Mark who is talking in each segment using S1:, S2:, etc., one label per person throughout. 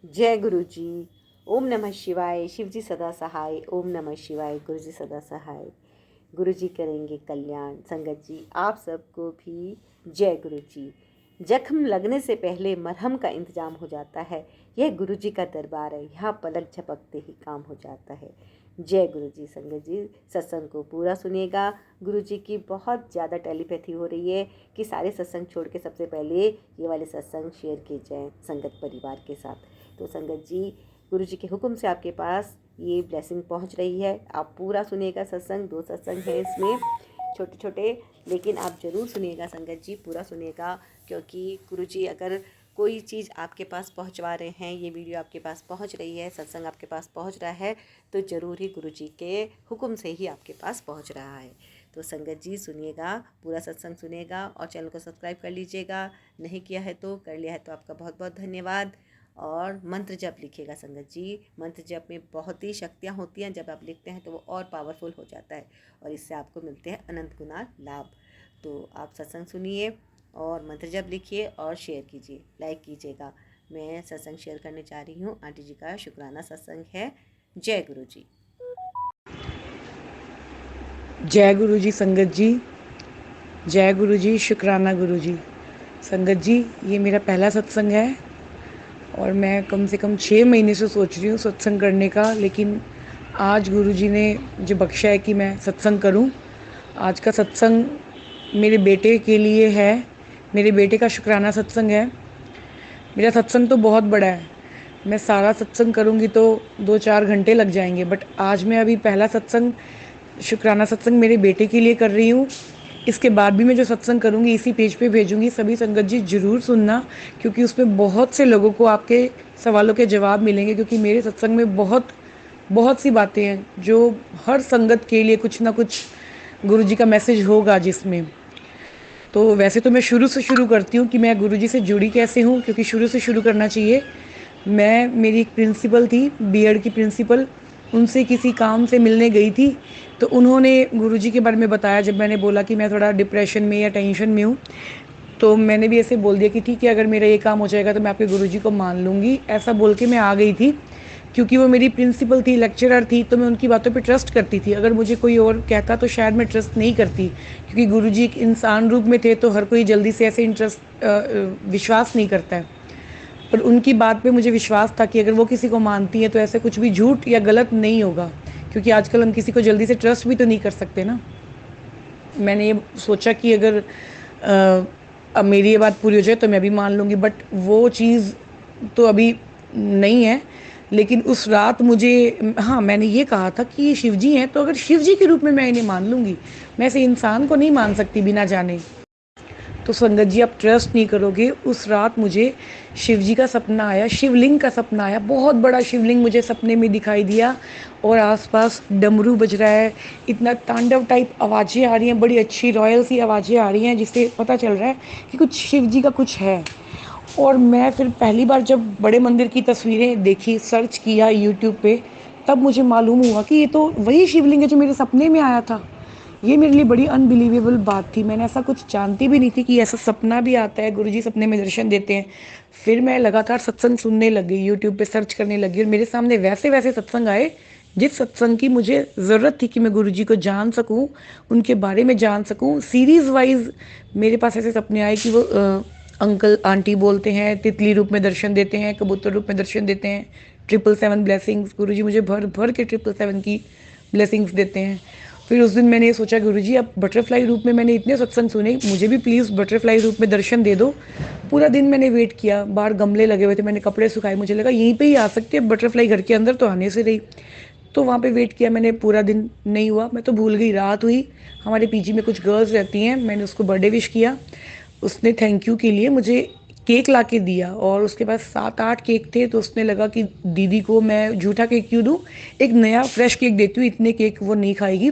S1: जय गुरु जी। ओम नमः शिवाय। शिव जी सदा सहाय। ओम नमः शिवाय। गुरु जी सदा सहाय। गुरु जी करेंगे कल्याण। संगत जी आप सबको भी जय गुरु जी। जख्म लगने से पहले मरहम का इंतजाम हो जाता है। यह गुरु जी का दरबार है, यहाँ पलक झपकते ही काम हो जाता है। जय गुरु जी। संगत जी सत्संग को पूरा सुनिएगा। गुरु जी की बहुत ज़्यादा टेलीपैथी हो रही है कि सारे सत्संग छोड़ के सबसे पहले ये वाले सत्संग शेयर किए जाएँ संगत परिवार के साथ। तो संगत जी गुरु जी के हुक्म से आपके पास ये ब्लेसिंग पहुंच रही है। आप पूरा सुनिएगा सत्संग। 2 सत्संग हैं इसमें, छोटे छोटे, लेकिन आप ज़रूर सुनिएगा संगत जी, पूरा सुनिएगा। क्योंकि गुरु जी अगर कोई चीज़ आपके पास पहुंचवा रहे हैं, ये वीडियो आपके पास पहुंच रही है, सत्संग आपके पास पहुंच रहा है, तो ज़रूर ही गुरु जी के हुक्म से ही आपके पास पहुंच रहा है। तो संगत जी सुनिएगा, पूरा सत्संग सुनिएगा और चैनल को सब्सक्राइब कर लीजिएगा। नहीं किया है तो, कर लिया है तो आपका बहुत बहुत धन्यवाद। और मंत्र जप लिखिएगा संगत जी। मंत्र जप में बहुत ही शक्तियाँ होती हैं, जब आप लिखते हैं तो वो और पावरफुल हो जाता है और इससे आपको मिलते हैं अनंत गुना लाभ। तो आप सत्संग सुनिए और मंत्र जप लिखिए और शेयर कीजिए, लाइक कीजिएगा। मैं सत्संग शेयर करने जा रही हूँ। आंटी जी का शुक्राना सत्संग है। जय गुरु जी।
S2: जय गुरु जी। संगत जी जय गुरु जी। शुक्राना गुरु जी। संगत जी ये मेरा पहला सत्संग है और मैं कम से कम 6 महीने से सोच रही हूँ सत्संग करने का, लेकिन आज गुरु जी ने मुझे बख्शा है कि मैं सत्संग करूँ। आज का सत्संग मेरे बेटे के लिए है। मेरे बेटे का शुक्राना सत्संग है। मेरा सत्संग तो बहुत बड़ा है, मैं सारा सत्संग करूँगी तो 2-4 घंटे लग जाएंगे, बट आज मैं अभी पहला सत्संग, शुक्राना सत्संग मेरे बेटे के लिए कर रही हूँ। इसके बाद भी मैं जो सत्संग करूँगी इसी पेज पे भेजूँगी। सभी संगत जी ज़रूर सुनना, क्योंकि उसमें बहुत से लोगों को आपके सवालों के जवाब मिलेंगे। क्योंकि मेरे सत्संग में बहुत बहुत सी बातें हैं जो हर संगत के लिए कुछ ना कुछ गुरु जी का मैसेज होगा जिसमें। तो वैसे तो मैं शुरू से शुरू करती हूँ कि मैं गुरु जी से जुड़ी कैसे हूँ, क्योंकि शुरू से शुरू करना चाहिए। मेरी एक प्रिंसिपल थी, बीएड की प्रिंसिपल, उनसे किसी काम से मिलने गई थी, तो उन्होंने गुरुजी के बारे में बताया। जब मैंने बोला कि मैं थोड़ा डिप्रेशन में या टेंशन में हूँ, तो मैंने भी ऐसे बोल दिया कि ठीक है, अगर मेरा ये काम हो जाएगा तो मैं आपके गुरुजी को मान लूँगी। ऐसा बोल के मैं आ गई थी। क्योंकि वो मेरी प्रिंसिपल थी, लेक्चरर थी, तो मैं उनकी बातों पे ट्रस्ट करती थी। अगर मुझे कोई और कहता तो शायद मैं ट्रस्ट नहीं करती, क्योंकि गुरुजी एक इंसान रूप में थे, तो हर कोई जल्दी से ऐसे विश्वास नहीं करता है। पर उनकी बात पे मुझे विश्वास था कि अगर वो किसी को मानती है तो ऐसे कुछ भी झूठ या गलत नहीं होगा, क्योंकि आजकल हम किसी को जल्दी से ट्रस्ट भी तो नहीं कर सकते ना। मैंने ये सोचा कि अगर अब मेरी ये बात पूरी हो जाए तो मैं भी मान लूँगी, बट वो चीज़ तो अभी नहीं है। लेकिन उस रात मुझे, हाँ, मैंने ये कहा था कि ये शिव जी हैं, तो अगर शिव जी के रूप में मैं इन्हें मान लूँगी, मैं ऐसे इंसान को नहीं मान सकती बिना जाने। तो संगत जी आप ट्रस्ट नहीं करोगे, उस रात मुझे शिव जी का सपना आया, शिवलिंग का सपना आया। बहुत बड़ा शिवलिंग मुझे सपने में दिखाई दिया और आसपास डमरू बज रहा है। इतना तांडव टाइप आवाज़ें आ रही हैं, बड़ी अच्छी रॉयल सी आवाज़ें आ रही हैं, जिससे पता चल रहा है कि कुछ शिव जी का कुछ है। और मैं फिर पहली बार जब बड़े मंदिर की तस्वीरें देखी, सर्च किया यूट्यूब पे, तब मुझे मालूम हुआ कि ये तो वही शिवलिंग है जो मेरे सपने में आया था। ये मेरे लिए बड़ी अनबिलीवेबल बात थी। मैंने ऐसा कुछ जानती भी नहीं थी कि ऐसा सपना भी आता है, गुरुजी सपने में दर्शन देते हैं। फिर मैं लगातार सत्संग सुनने लगी, यूट्यूब पे सर्च करने लगी, और मेरे सामने वैसे वैसे सत्संग आए जिस सत्संग की मुझे ज़रूरत थी कि मैं गुरुजी को जान सकूं, उनके बारे में जान सकूं। सीरीज़ वाइज मेरे पास ऐसे सपने आए कि वो अंकल आंटी बोलते हैं, तितली रूप में दर्शन देते हैं, कबूतर रूप में दर्शन देते हैं, 777 ब्लेसिंग्स, गुरुजी मुझे भर भर के 777 की ब्लेसिंग्स देते हैं। फिर उस दिन मैंने ये सोचा, गुरुजी अब बटरफ्लाई रूप में मैंने इतने सत्संग सुने, मुझे भी प्लीज़ बटरफ्लाई रूप में दर्शन दे दो। पूरा दिन मैंने वेट किया, बाहर गमले लगे हुए थे, मैंने कपड़े सुखाए, मुझे लगा यहीं पे ही आ सकती है बटरफ्लाई, घर के अंदर तो आने से रही। तो वहाँ पे वेट किया मैंने, पूरा दिन नहीं हुआ, मैं तो भूल गई। रात हुई, हमारे पीजी में कुछ गर्ल्स रहती हैं, मैंने उसको बर्थडे विश किया। उसने थैंक यू के लिए मुझे केक ला के दिया, और उसके पास 7-8 केक थे, तो उसने लगा कि दीदी को मैं झूठा केक क्यों दूँ, एक नया फ्रेश केक देती हूँ, इतने केक वो नहीं खाएगी।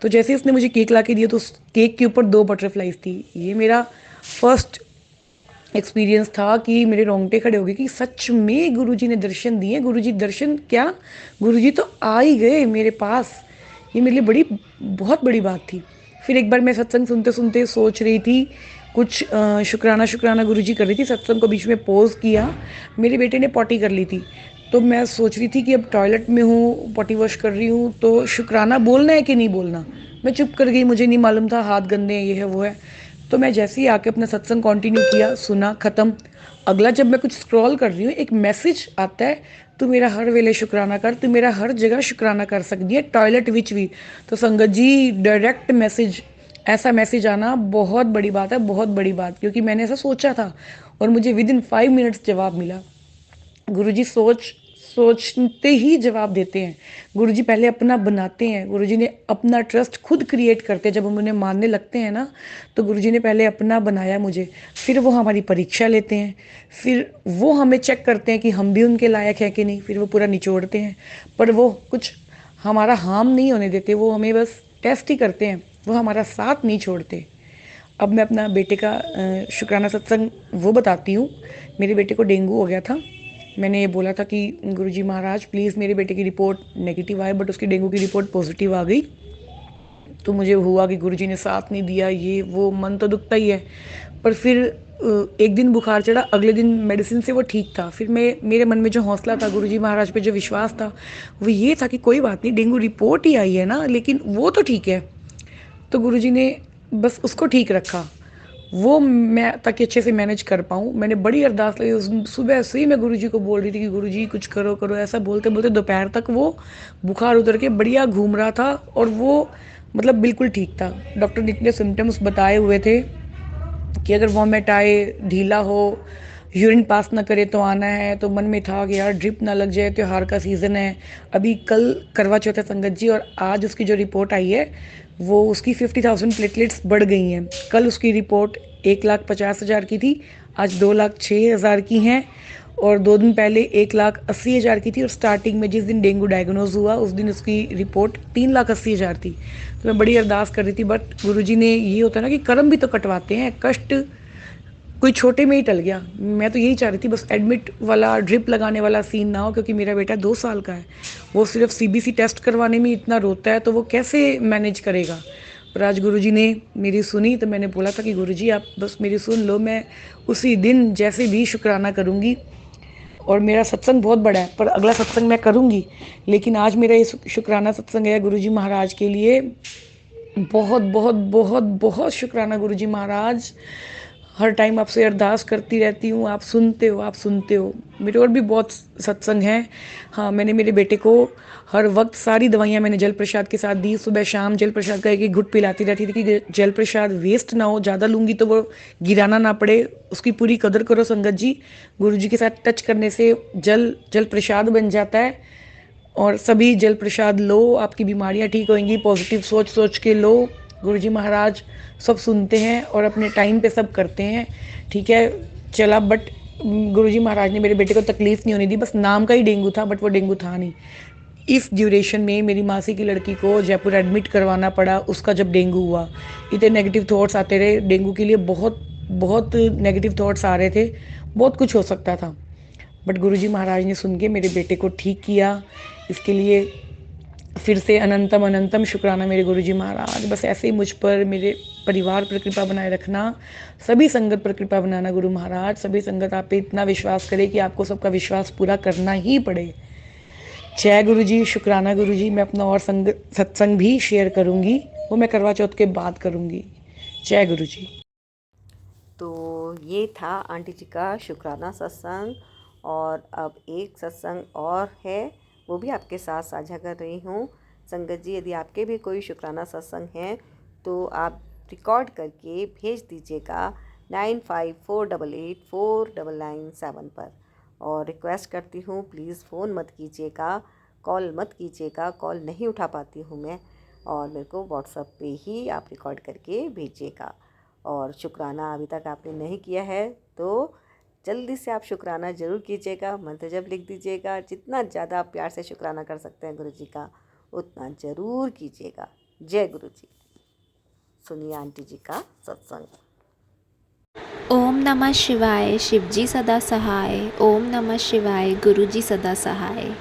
S2: तो जैसे ही उसने मुझे केक ला के दिया, तो उस केक के ऊपर 2 बटरफ्लाइज थी। ये मेरा फर्स्ट एक्सपीरियंस था कि मेरे रोंगटे खड़े हो गए कि सच में गुरुजी ने दर्शन दिए। गुरुजी दर्शन क्या, गुरुजी तो आ ही गए मेरे पास। ये मेरे लिए बहुत बड़ी बात थी। फिर एक बार मैं सत्संग सुनते सुनते सोच रही थी, कुछ शुक्राना शुक्राना गुरुजी कर रही थी, सत्संग को बीच में पॉज़ किया, मेरे बेटे ने पॉटी कर ली थी। तो मैं सोच रही थी कि अब टॉयलेट में हूँ, पॉटी वॉश कर रही हूँ, तो शुक्राना बोलना है कि नहीं बोलना? मैं चुप कर गई, मुझे नहीं मालूम था हाथ गंदे हैं, ये है, वो है। तो मैं जैसे ही आके अपना सत्संग कंटिन्यू किया, सुना, ख़त्म। अगला जब मैं कुछ स्क्रॉल कर रही हूँ, एक मैसेज आता है, तू मेरा हर वेले शुक्राना कर, तू मेरा हर जगह शुक्राना कर सकती है, टॉयलेट विच भी। तो संगत जी, डायरेक्ट मैसेज, ऐसा मैसेज आना बहुत बड़ी बात है, बहुत बड़ी बात, क्योंकि मैंने ऐसा सोचा था और मुझे विद इन 5 मिनट्स जवाब मिला। गुरुजी सोचते ही जवाब देते हैं। गुरुजी पहले अपना बनाते हैं, गुरुजी ने अपना ट्रस्ट खुद क्रिएट करते हैं। जब हम उन्हें मानने लगते हैं ना, तो गुरुजी ने पहले अपना बनाया मुझे, फिर वो हमारी परीक्षा लेते हैं, फिर वो हमें चेक करते हैं कि हम भी उनके लायक हैं कि नहीं, फिर वो पूरा निचोड़ते हैं। पर वो कुछ हमारा हार्म नहीं होने देते, वो हमें बस टेस्ट ही करते हैं, वो हमारा साथ नहीं छोड़ते। अब मैं अपना बेटे का शुक्राना सत्संग वो बताती हूँ। मेरे बेटे को डेंगू हो गया था। मैंने ये बोला था कि गुरुजी महाराज प्लीज़ मेरे बेटे की रिपोर्ट नेगेटिव आए, बट उसकी डेंगू की रिपोर्ट पॉजिटिव आ गई। तो मुझे हुआ कि गुरुजी ने साथ नहीं दिया, ये वो, मन तो दुखता ही है। पर फिर एक दिन बुखार चढ़ा, अगले दिन मेडिसिन से वो ठीक था। फिर मैं, मेरे मन में जो हौसला था, गुरुजी महाराज पे जो विश्वास था, वो ये था कि कोई बात नहीं, डेंगू रिपोर्ट ही आई है ना, लेकिन वो तो ठीक है। तो गुरुजी ने बस उसको ठीक रखा, वो मैं ताकि अच्छे से मैनेज कर पाऊँ। मैंने बड़ी अरदास लगी, उस सुबह से ही मैं गुरुजी को बोल रही थी कि गुरुजी कुछ करो करो, ऐसा बोलते बोलते दोपहर तक वो बुखार उतर के बढ़िया घूम रहा था और वो मतलब बिल्कुल ठीक था। डॉक्टर ने इतने सिम्टम्स बताए हुए थे कि अगर वॉमिट आए, ढीला हो, यूरिन पास ना करे तो आना है। तो मन में था कि यार ड्रिप ना लग जाए, त्योहार का सीज़न है। अभी कल करवा चौथ है संगत जी, और आज उसकी जो रिपोर्ट आई है वो उसकी 50,000 प्लेटलेट्स बढ़ गई हैं। कल उसकी रिपोर्ट 1,50,000 की थी, आज 2,06,000 की हैं, और 2 दिन पहले 1,80,000 की थी। और स्टार्टिंग में जिस दिन डेंगू डायग्नोज हुआ उस दिन उसकी रिपोर्ट 3,80,000 थी। तो मैं बड़ी अरदास कर रही थी, बट गुरुजी ने, ये होता है ना कि कर्म भी तो कटवाते हैं, कष्ट कोई छोटे में ही टल गया। मैं तो यही चाह रही थी बस एडमिट वाला, ड्रिप लगाने वाला सीन ना हो, क्योंकि मेरा बेटा 2 साल का है, वो सिर्फ सीबीसी टेस्ट करवाने में इतना रोता है, तो वो कैसे मैनेज करेगा। पर आज गुरुजी ने मेरी सुनी, तो मैंने बोला था कि गुरुजी आप बस मेरी सुन लो, मैं उसी दिन जैसे भी शुक्राना करूँगी। और मेरा सत्संग बहुत बड़ा है, पर अगला सत्संग मैं करूँगी, लेकिन आज मेरा ये शुक्राना सत्संग है गुरुजी महाराज के लिए। बहुत बहुत बहुत बहुत शुक्राना गुरुजी महाराज। हर टाइम आपसे अरदास करती रहती हूँ, आप सुनते हो, आप सुनते हो। मेरे और भी बहुत सत्संग हैं। हाँ, मैंने मेरे बेटे को हर वक्त सारी दवाइयाँ मैंने जल प्रसाद के साथ दी। सुबह शाम जल प्रसाद का एक घुट पिलाती रहती थी कि जल प्रसाद वेस्ट ना हो, ज़्यादा लूँगी तो वो गिराना ना पड़े। उसकी पूरी कदर करो संगत जी। गुरु जी के साथ टच करने से जल प्रसाद बन जाता है, और सभी जल प्रसाद लो, आपकी बीमारियाँ ठीक होंगी। पॉजिटिव सोच सोच के लो। गुरुजी महाराज सब सुनते हैं और अपने टाइम पे सब करते हैं। ठीक है, चला, बट गुरुजी महाराज ने मेरे बेटे को तकलीफ़ नहीं होने दी। बस नाम का ही डेंगू था, बट वो डेंगू था नहीं। इस ड्यूरेशन में मेरी मासी की लड़की को जयपुर एडमिट करवाना पड़ा, उसका जब डेंगू हुआ। इतने नेगेटिव थॉट्स आते रहे डेंगू के लिए, बहुत बहुत नेगेटिव थॉट्स आ रहे थे, बहुत कुछ हो सकता था। बट गुरुजी महाराज ने सुन के मेरे बेटे को ठीक किया। इसके लिए फिर से अनंतम अनंतम शुक्राना मेरे गुरुजी महाराज। बस ऐसे ही मुझ पर, मेरे परिवार पर कृपा बनाए रखना, सभी संगत पर कृपा बनाना गुरु महाराज। सभी संगत आप पे इतना विश्वास करे कि आपको सबका विश्वास पूरा करना ही पड़े। जय गुरुजी, शुक्राना गुरुजी। मैं अपना और सत्संग भी शेयर करूँगी, वो मैं करवा चौथ के बाद करूँगी। जय गुरुजी।
S1: तो ये था आंटी जी का शुक्राना सत्संग, और अब एक सत्संग और है, वो भी आपके साथ साझा कर रही हूँ। संगत जी, यदि आपके भी कोई शुक्राना सत्संग हैं तो आप रिकॉर्ड करके भेज दीजिएगा 9548849997 पर। और रिक्वेस्ट करती हूँ प्लीज़ फ़ोन मत कीजिएगा, कॉल मत कीजिएगा, कॉल नहीं उठा पाती हूँ मैं, और मेरे को व्हाट्सएप पे ही आप रिकॉर्ड करके भेजिएगा। और शुक्राना अभी तक आपने नहीं किया है तो जल्दी से आप शुक्राना ज़रूर कीजिएगा, मंत्र जब लिख दीजिएगा। जितना ज़्यादा आप प्यार से शुक्राना कर सकते हैं गुरु जी का, उतना ज़रूर कीजिएगा। जय गुरु जी। सुनिए आंटी जी का सत्संग।
S3: ओम नमः शिवाय, शिवजी सदा सहाय। ओम नमः शिवाय, गुरुजी सदा सहाय।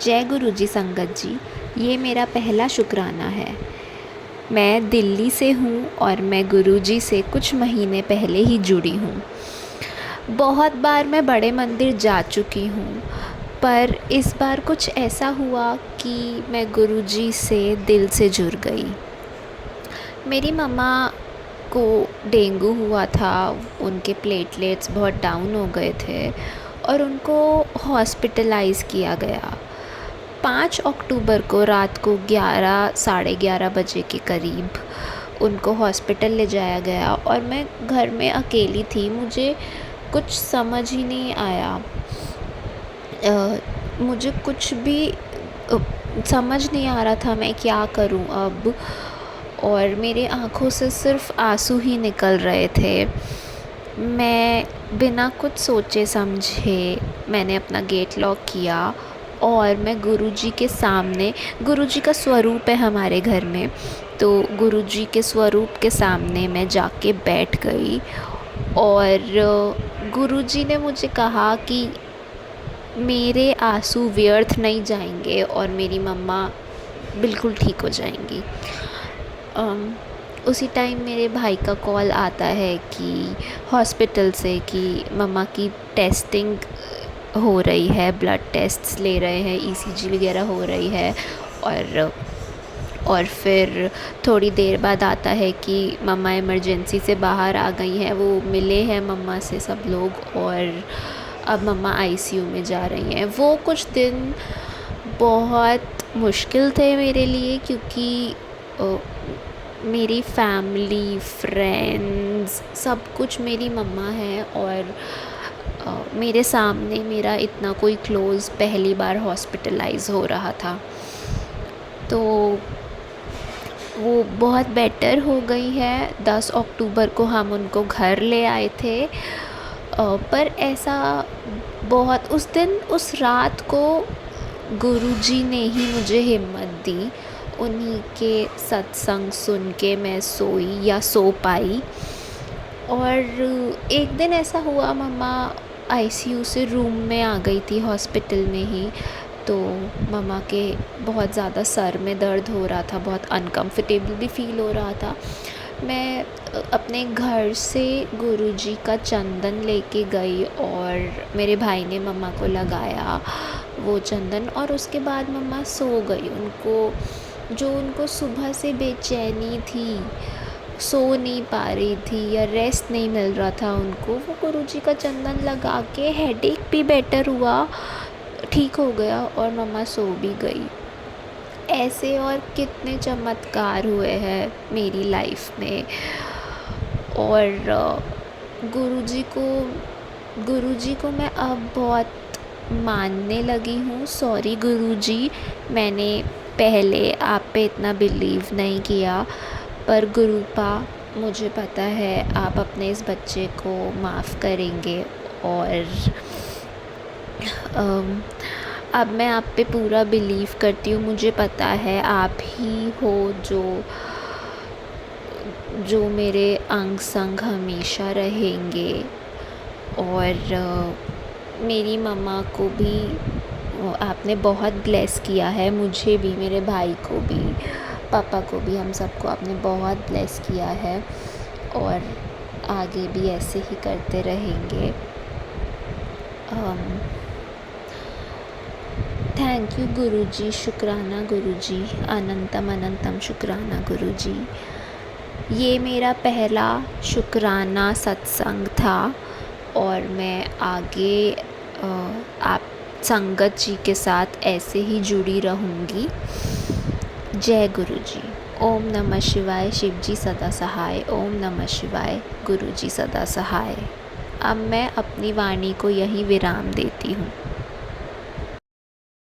S3: जय गुरुजी संगत जी, ये मेरा पहला शुक्राना है। मैं दिल्ली से हूँ और मैं गुरुजी से कुछ महीने पहले ही जुड़ी हूँ। बहुत बार मैं बड़े मंदिर जा चुकी हूँ, पर इस बार कुछ ऐसा हुआ कि मैं गुरुजी से दिल से जुड़ गई। मेरी मम्मा को डेंगू हुआ था, उनके प्लेटलेट्स बहुत डाउन हो गए थे और उनको हॉस्पिटलाइज़ किया गया। 5 अक्टूबर को रात को 11 साढ़े 11 बजे के करीब उनको हॉस्पिटल ले जाया गया और मैं घर में अकेली थी। मुझे कुछ समझ ही नहीं आया। मुझे कुछ भी समझ नहीं आ रहा था मैं क्या करूं अब, और मेरे आँखों से सिर्फ़ आंसू ही निकल रहे थे। मैं बिना कुछ सोचे समझे मैंने अपना गेट लॉक किया और मैं गुरुजी के सामने, गुरुजी का स्वरूप है हमारे घर में, तो गुरुजी के स्वरूप के सामने मैं जाके बैठ गई और गुरुजी ने मुझे कहा कि मेरे आंसू व्यर्थ नहीं जाएंगे और मेरी मम्मा बिल्कुल ठीक हो जाएंगी। उसी टाइम मेरे भाई का कॉल आता है कि हॉस्पिटल से कि मम्मा की टेस्टिंग हो रही है, ब्लड टेस्ट्स ले रहे हैं, ईसीजी वगैरह हो रही है। और फिर थोड़ी देर बाद आता है कि मम्मा इमरजेंसी से बाहर आ गई हैं। वो मिले हैं मम्मा से सब लोग और अब मम्मा आईसीयू में जा रही हैं। वो कुछ दिन बहुत मुश्किल थे मेरे लिए, क्योंकि मेरी फैमिली, फ्रेंड्स, सब कुछ मेरी मम्मा है और मेरे सामने मेरा इतना कोई क्लोज़ पहली बार हॉस्पिटलाइज़ हो रहा था। तो वो बहुत बेटर हो गई है। 10 अक्टूबर को हम उनको घर ले आए थे, पर ऐसा बहुत उस दिन, उस रात को गुरुजी ने ही मुझे हिम्मत दी। उन्हीं के सत्संग सुन के मैं सोई या सो पाई। और एक दिन ऐसा हुआ, मम्मा आईसीयू से रूम में आ गई थी हॉस्पिटल में ही, तो मम्मा के बहुत ज़्यादा सर में दर्द हो रहा था, बहुत अनकंफर्टेबल भी फ़ील हो रहा था। मैं अपने घर से गुरुजी का चंदन लेके गई और मेरे भाई ने मम्मा को लगाया वो चंदन, और उसके बाद मम्मा सो गई। उनको सुबह से बेचैनी थी, सो नहीं पा रही थी या रेस्ट नहीं मिल रहा था उनको, वो गुरुजी का चंदन लगा के हेडेक भी बेटर हुआ, ठीक हो गया और मम्मा सो भी गई। ऐसे और कितने चमत्कार हुए हैं मेरी लाइफ में। और गुरुजी को मैं अब बहुत मानने लगी हूँ। सॉरी गुरुजी, मैंने पहले आप पे इतना बिलीव नहीं किया, पर गुरुपा मुझे पता है आप अपने इस बच्चे को माफ़ करेंगे और अब मैं आप पे पूरा बिलीव करती हूँ। मुझे पता है आप ही हो जो मेरे अंग संग हमेशा रहेंगे। और मेरी मम्मा को भी आपने बहुत ब्लेस किया है, मुझे भी, मेरे भाई को भी, पापा को भी, हम सबको आपने बहुत ब्लेस किया है और आगे भी ऐसे ही करते रहेंगे। थैंक यू गुरुजी, शुक्राना गुरुजी, अनंतम अनंतम शुक्राना गुरुजी। ये मेरा पहला शुक्राना सत्संग था और मैं आगे आप संगत जी के साथ ऐसे ही जुड़ी रहूँगी। जय गुरुजी। ओम नमः शिवाय, शिवजी सदा सहाय। ओम नमः शिवाय, गुरुजी सदा सहाय। अब मैं अपनी वाणी को यहीं विराम देती हूँ।